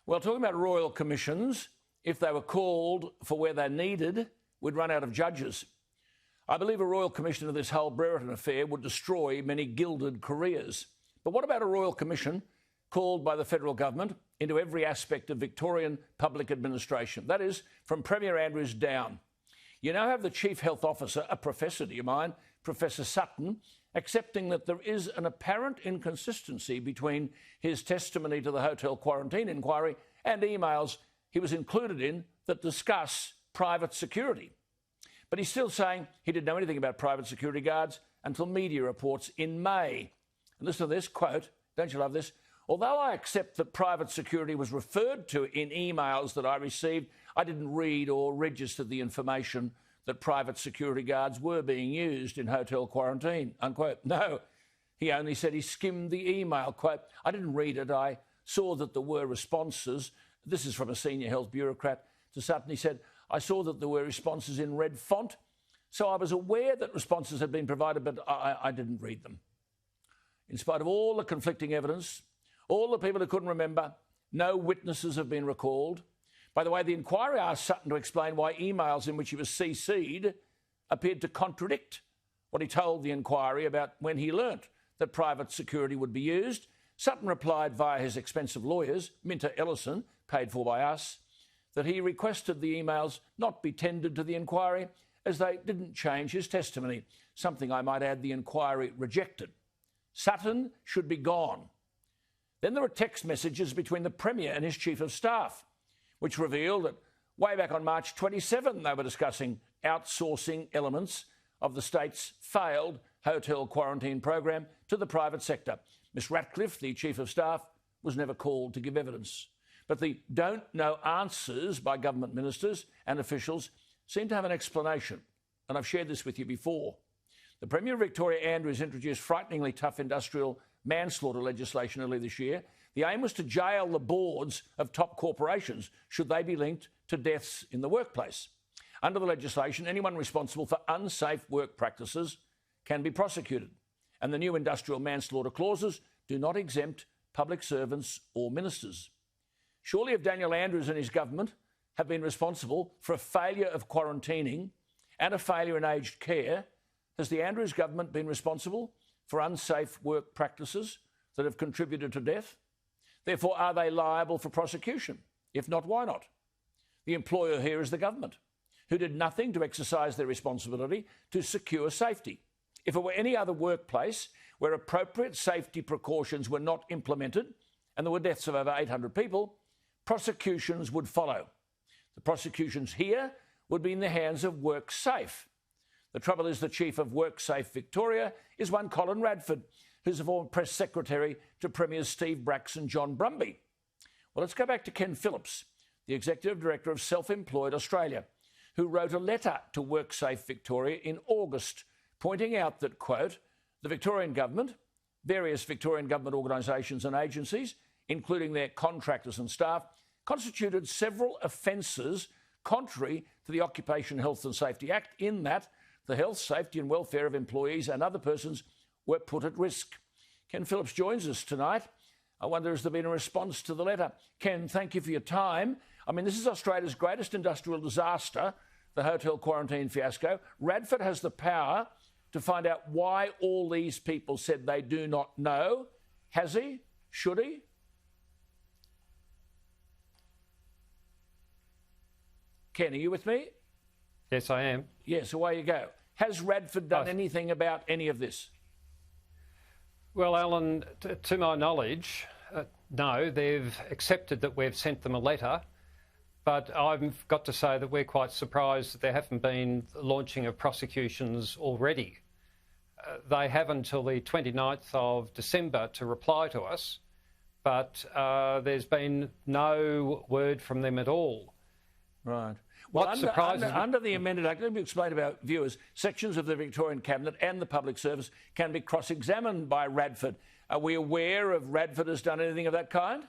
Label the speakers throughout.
Speaker 1: Well, talking about royal commissions, if they were called for where they're needed, we'd run out of judges. I believe a royal commission of this whole Brereton affair would destroy many gilded careers. But what about a royal commission called by the federal government into every aspect of Victorian public administration? That is, from Premier Andrews down. You now have the Chief Health Officer, a professor, do you mind, Professor Sutton, accepting that there is an apparent inconsistency between his testimony to the hotel quarantine inquiry and emails he was included in that discuss private security. But he's still saying he didn't know anything about private security guards until media reports in May. And listen to this, quote, don't you love this? Although I accept that private security was referred to in emails that I received, I didn't read or register the information that private security guards were being used in hotel quarantine, unquote. No, he only said he skimmed the email, quote, I didn't read it, I saw that there were responses. This is from a senior health bureaucrat to Sutton. He said, I saw that there were responses in red font, so I was aware that responses had been provided, but I didn't read them. In spite of all the conflicting evidence, all the people who couldn't remember, no witnesses have been recalled. By the way, the inquiry asked Sutton to explain why emails in which he was CC'd appeared to contradict what he told the inquiry about when he learnt that private security would be used. Sutton replied via his expensive lawyers, Minter Ellison, paid for by us, that he requested the emails not be tendered to the inquiry as they didn't change his testimony, something I might add the inquiry rejected. Sutton should be gone. Then there were text messages between the Premier and his Chief of Staff, which revealed that way back on March 27 they were discussing outsourcing elements of the state's failed hotel quarantine program to the private sector. Miss Ratcliffe, the Chief of Staff, was never called to give evidence. But the don't know answers by government ministers and officials seem to have an explanation, and I've shared this with you before. The Premier of Victoria, Andrews, introduced frighteningly tough industrial manslaughter legislation earlier this year. The aim was to jail the boards of top corporations should they be linked to deaths in the workplace. Under the legislation, anyone responsible for unsafe work practices can be prosecuted, and the new industrial manslaughter clauses do not exempt public servants or ministers. Surely if Daniel Andrews and his government have been responsible for a failure of quarantining and a failure in aged care, has the Andrews government been responsible for unsafe work practices that have contributed to death? Therefore, are they liable for prosecution? If not, why not? The employer here is the government, who did nothing to exercise their responsibility to secure safety. If it were any other workplace where appropriate safety precautions were not implemented and there were deaths of over 800 people, prosecutions would follow. The prosecutions here would be in the hands of WorkSafe. The trouble is the Chief of WorkSafe Victoria is one Colin Radford, who's a former press secretary to Premiers Steve Bracks and John Brumby. Well, let's go back to Ken Phillips, the Executive Director of Self-Employed Australia, who wrote a letter to WorkSafe Victoria in August, pointing out that, quote, the Victorian Government, various Victorian government organisations and agencies, including their contractors and staff, constituted several offences contrary to the Occupational Health and Safety Act in that the health, safety and welfare of employees and other persons were put at risk. Ken Phillips joins us tonight. I wonder, has there been a response to the letter? Ken, thank you for your time. I mean, this is Australia's greatest industrial disaster, the hotel quarantine fiasco. Radford has the power to find out why all these people said they do not know. Has he? Should he? Ken, are you with me?
Speaker 2: Yes, I am.
Speaker 1: Yes, away you go. Has Radford done anything about any of this?
Speaker 2: Well, Alan, to my knowledge, no. They've accepted that we've sent them a letter, but I've got to say that we're quite surprised that there haven't been launching of prosecutions already. They have until the 29th of December to reply to us, but there's been no word from them at all.
Speaker 1: Right.
Speaker 2: Well,
Speaker 1: under the amended Act, let me explain to our viewers, sections of the Victorian Cabinet and the Public Service can be cross-examined by Radford. Are we aware of Radford has done anything of that kind?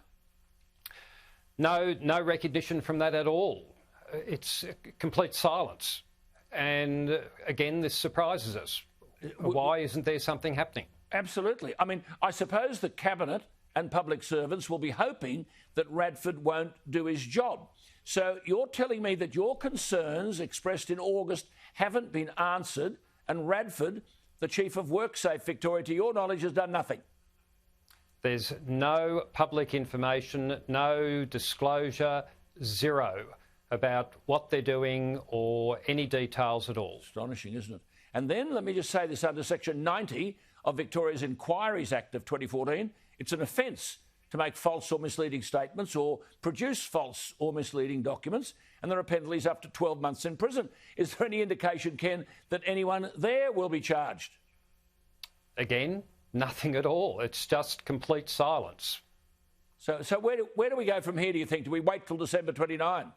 Speaker 2: No recognition from that at all. It's complete silence. And again, this surprises us. Why isn't there something happening?
Speaker 1: Absolutely. I mean, I suppose the Cabinet and public servants will be hoping that Radford won't do his job. So you're telling me that your concerns expressed in August haven't been answered, and Radford, the Chief of WorkSafe Victoria, to your knowledge, has done nothing?
Speaker 2: There's no public information, no disclosure, zero about what they're doing or any details at all.
Speaker 1: Astonishing, isn't it? And then let me just say this, under Section 90 of Victoria's Inquiries Act of 2014, it's an offence to make false or misleading statements or produce false or misleading documents, and there are penalties up to 12 months in prison. Is there any indication, Ken, that anyone there will be charged?
Speaker 2: Again, nothing at all. It's just complete silence.
Speaker 1: So where do we go from here, do you think? Do we wait till December 29?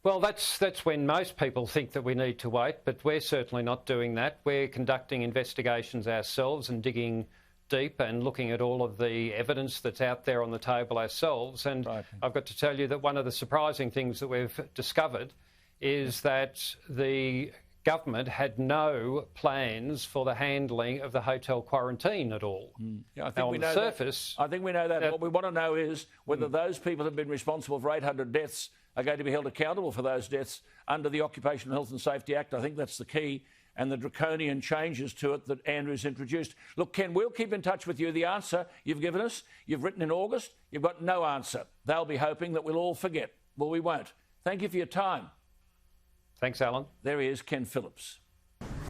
Speaker 2: Well, that's when most people think that we need to wait, but we're certainly not doing that. We're conducting investigations ourselves and digging deep and looking at all of the evidence that's out there on the table ourselves. And right. I've got to tell you that one of the surprising things that we've discovered is that the government had no plans for the handling of the hotel quarantine at all.
Speaker 1: Yeah, I think we know that. I think we know that. What we want to know is whether those people who have been responsible for 800 deaths are going to be held accountable for those deaths under the Occupational Health and Safety Act. I think that's the key, and the draconian changes to it that Andrew's introduced. Look, Ken, we'll keep in touch with you. The answer you've given us, you've written in August, you've got no answer. They'll be hoping that we'll all forget. Well, we won't. Thank you for your time.
Speaker 2: Thanks, Alan.
Speaker 1: There he is, Ken Phillips.